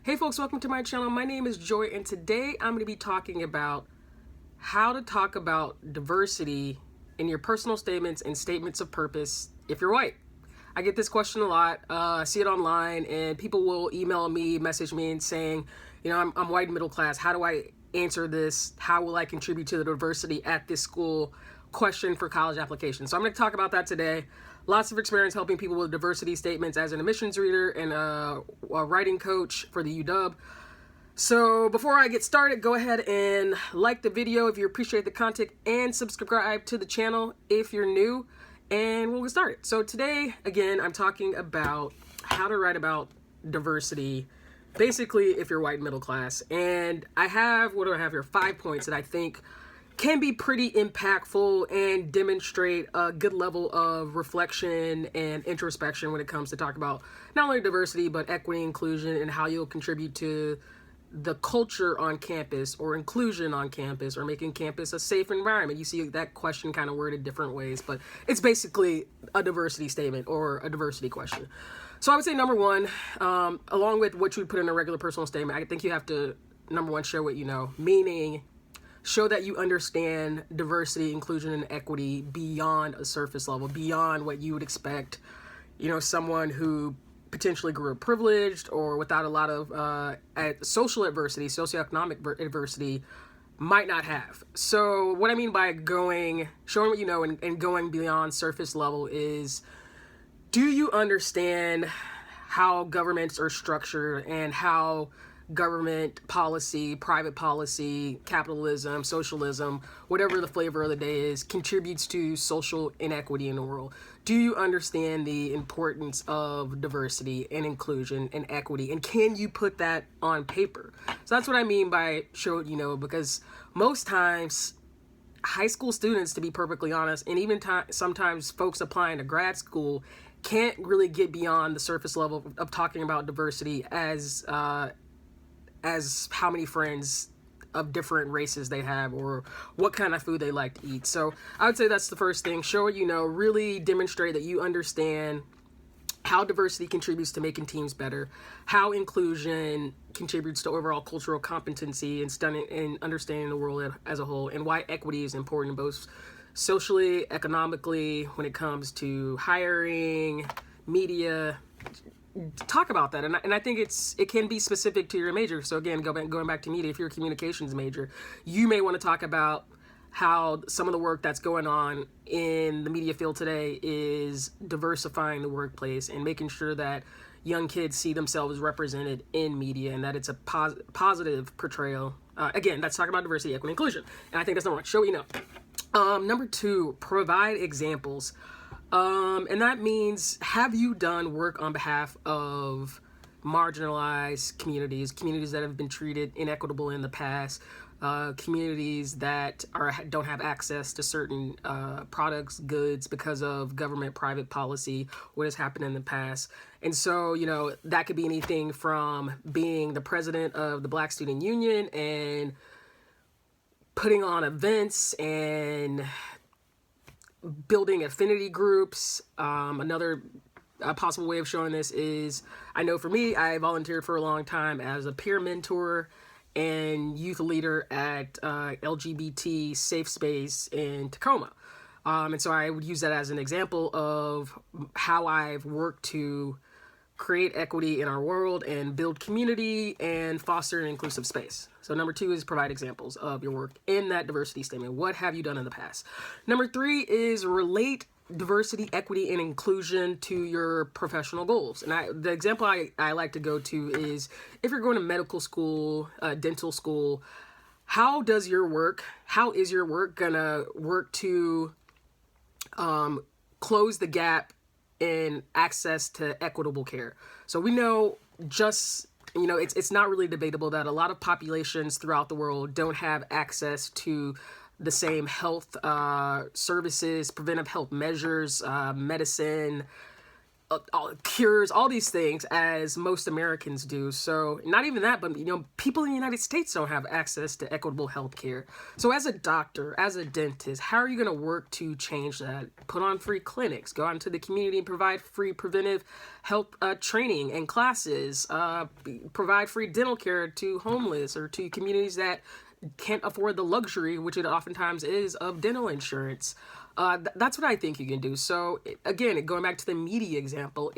Hey folks, welcome to my channel. My name is Joy, and today I'm going to be talking about how to talk about diversity in your personal statements and statements of purpose if you're white. I get this question a lot. I see it online, and people will email me, message me, and saying, I'm white and middle class. How do I answer this? How will I contribute to the diversity at this school? Question for college application. So I'm going to talk about that today. Lots of experience helping people with diversity statements as an admissions reader and a writing coach for the UW. So before I get started, go ahead and like the video if you appreciate the content, and subscribe to the channel if you're new, and we'll get started. So today, again, I'm talking about how to write about diversity, basically if you're white and middle class. And I have, what do I have here? 5 points that I think can be pretty impactful and demonstrate a good level of reflection and introspection when it comes to talk about not only diversity, but equity, inclusion, and how you'll contribute to the culture on campus, or inclusion on campus, or making campus a safe environment. You see that question kind of worded different ways, but it's basically a diversity statement or a diversity question. So I would say number one, along with what you would put in a regular personal statement, I think you have to, number one, show what you know, meaning show that you understand diversity, inclusion, and equity beyond a surface level, beyond what you would expect, someone who potentially grew up privileged or without a lot of social adversity, socioeconomic adversity might not have. So what I mean by showing what you know and going beyond surface level is, do you understand how governments are structured and how government policy, private policy, capitalism, socialism, whatever the flavor of the day is, contributes to social inequity in the world? Do you understand the importance of diversity and inclusion and equity? And can you put that on paper? So that's what I mean by show what you know, because most times high school students, to be perfectly honest, and even sometimes folks applying to grad school, can't really get beyond the surface level of talking about diversity as how many friends of different races they have, or what kind of food they like to eat. So I would say that's the first thing. Show what you know, really demonstrate that you understand how diversity contributes to making teams better, how inclusion contributes to overall cultural competency and understanding the world as a whole, and why equity is important both socially, economically, when it comes to hiring, media. Talk about that, and I think it can be specific to your major. So again, going back to media, if you're a communications major, you may want to talk about how some of the work that's going on in the media field today is diversifying the workplace and making sure that young kids see themselves represented in media, and that it's a positive portrayal. Again, that's talking about diversity, equity, inclusion, and I think that's number one. Show what you know. Number two, provide examples. And that means, have you done work on behalf of marginalized communities that have been treated inequitable in the past, communities that don't have access to certain products, goods because of government, private policy, what has happened in the past. And so, that could be anything from being the president of the Black Student Union and putting on events and building affinity groups. Another possible way of showing this is, I know for me, I volunteered for a long time as a peer mentor and youth leader at LGBT Safe Space in Tacoma. And so I would use that as an example of how I've worked to create equity in our world and build community and foster an inclusive space. So number two is provide examples of your work in that diversity statement. What have you done in the past? Number three is relate diversity, equity, and inclusion to your professional goals. And the example I like to go to is, if you're going to medical school, dental school, how is your work gonna work to close the gap in access to equitable care? So we know it's not really debatable that a lot of populations throughout the world don't have access to the same health services, preventive health measures, medicine, cures, all these things as most Americans do. So not even that, but people in the United States don't have access to equitable health care. So as a doctor, as a dentist, how are you going to work to change that? Put on free clinics, go out into the community and provide free preventive health training and classes, provide free dental care to homeless or to communities that can't afford the luxury, which it oftentimes is, of dental insurance. That's what I think you can do. So again, going back to the media example,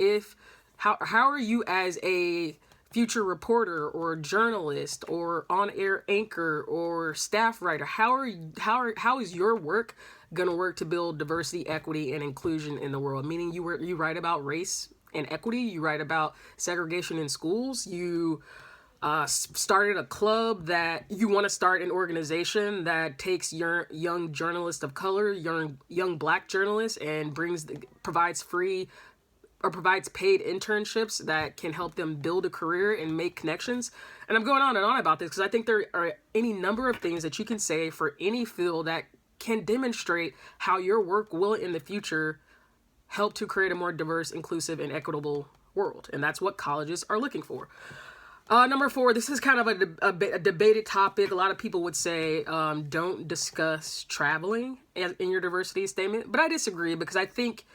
how are you as a future reporter or journalist or on-air anchor or staff writer, how is your work going to work to build diversity, equity, and inclusion in the world? Meaning you write about race and equity, you write about segregation in schools, you started a club, that you want to start an organization that takes your young journalists of color, young Black journalists, and provides paid internships that can help them build a career and make connections. And I'm going on and on about this because I think there are any number of things that you can say for any field that can demonstrate how your work will in the future help to create a more diverse, inclusive, and equitable world. And that's what colleges are looking for. Number 4, this is kind of a debated topic. A lot of people would say don't discuss traveling in your diversity statement, but I disagree because I think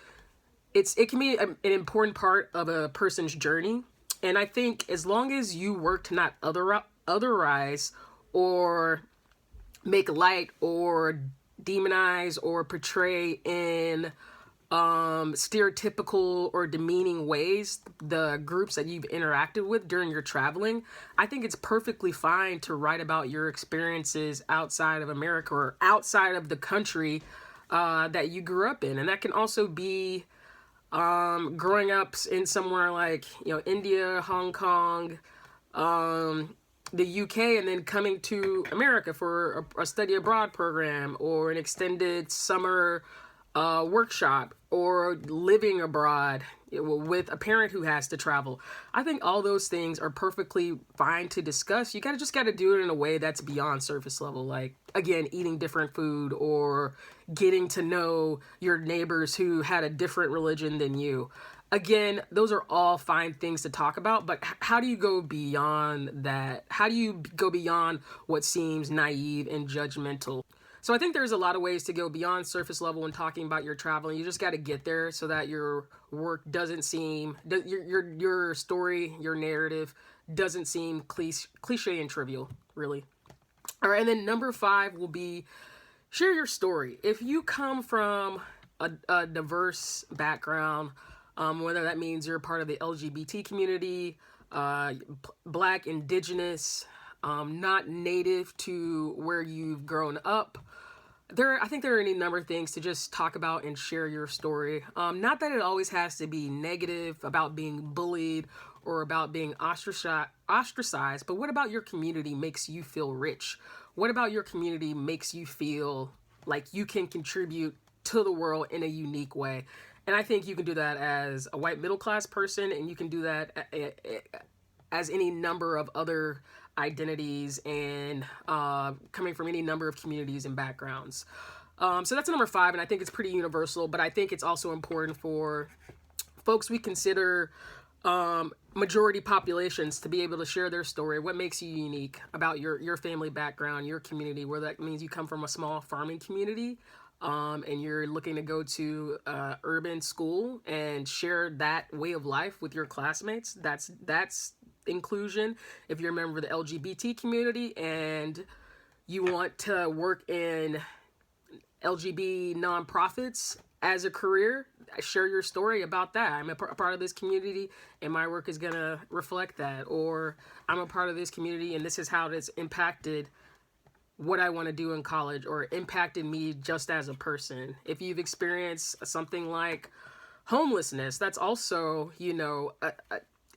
it can be an important part of a person's journey. And I think as long as you work to not otherize or make light or demonize or portray in stereotypical or demeaning ways the groups that you've interacted with during your traveling, I think it's perfectly fine to write about your experiences outside of America or outside of the country that you grew up in. And that can also be growing up in somewhere like, India, Hong Kong, the UK, and then coming to America for a study abroad program or an extended summer workshop, or living abroad with a parent who has to travel. I think all those things are perfectly fine to discuss. You just gotta do it in a way that's beyond surface level. Like, again, eating different food or getting to know your neighbors who had a different religion than you. Again, those are all fine things to talk about, but how do you go beyond that? How do you go beyond what seems naive and judgmental? So I think there's a lot of ways to go beyond surface level when talking about your traveling. You just got to get there so that your work doesn't seem, your story, your narrative doesn't seem cliche and trivial, really. All right, and then number 5 will be share your story. If you come from a diverse background, whether that means you're part of the LGBT community, Black, Indigenous, not native to where you've grown up, I think there are any number of things to just talk about and share your story. Not that it always has to be negative about being bullied or about being ostracized, but what about your community makes you feel rich? What about your community makes you feel like you can contribute to the world in a unique way? And I think you can do that as a white middle class person, and you can do that as any number of other identities and coming from any number of communities and backgrounds. So that's number 5, and I think it's pretty universal, but I think it's also important for folks we consider majority populations to be able to share their story. What makes you unique about your family background, your community, where that means you come from a small farming community, and you're looking to go to urban school and share that way of life with your classmates. That's inclusion. If you're a member of the LGBT community and you want to work in LGBT nonprofits as a career, share your story about that. I'm a part of this community and my work is going to reflect that. Or I'm a part of this community and this is how it's impacted what I want to do in college or impacted me just as a person. If you've experienced something like homelessness, that's also,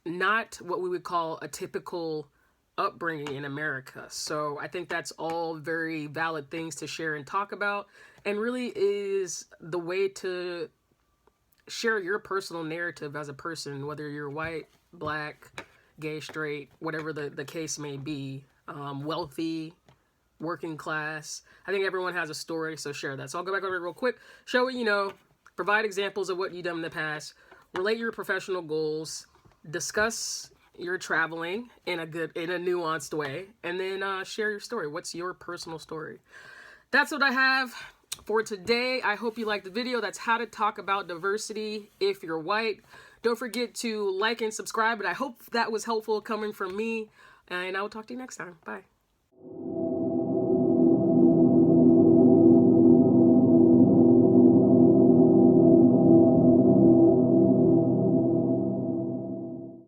not what we would call a typical upbringing in America. So I think that's all very valid things to share and talk about, and really is the way to share your personal narrative as a person, whether you're white, Black, gay, straight, whatever the case may be, wealthy, working class. I think everyone has a story, so share that. So I'll go back over it real quick, show what you know, provide examples of what you've done in the past, relate your professional goals, discuss your traveling in a nuanced way, and then share your story. What's your personal story? That's what I have for today. I hope you liked the video. That's how to talk about diversity if you're white. Don't forget to like and subscribe, but I hope that was helpful coming from me, and I will talk to you next time. Bye.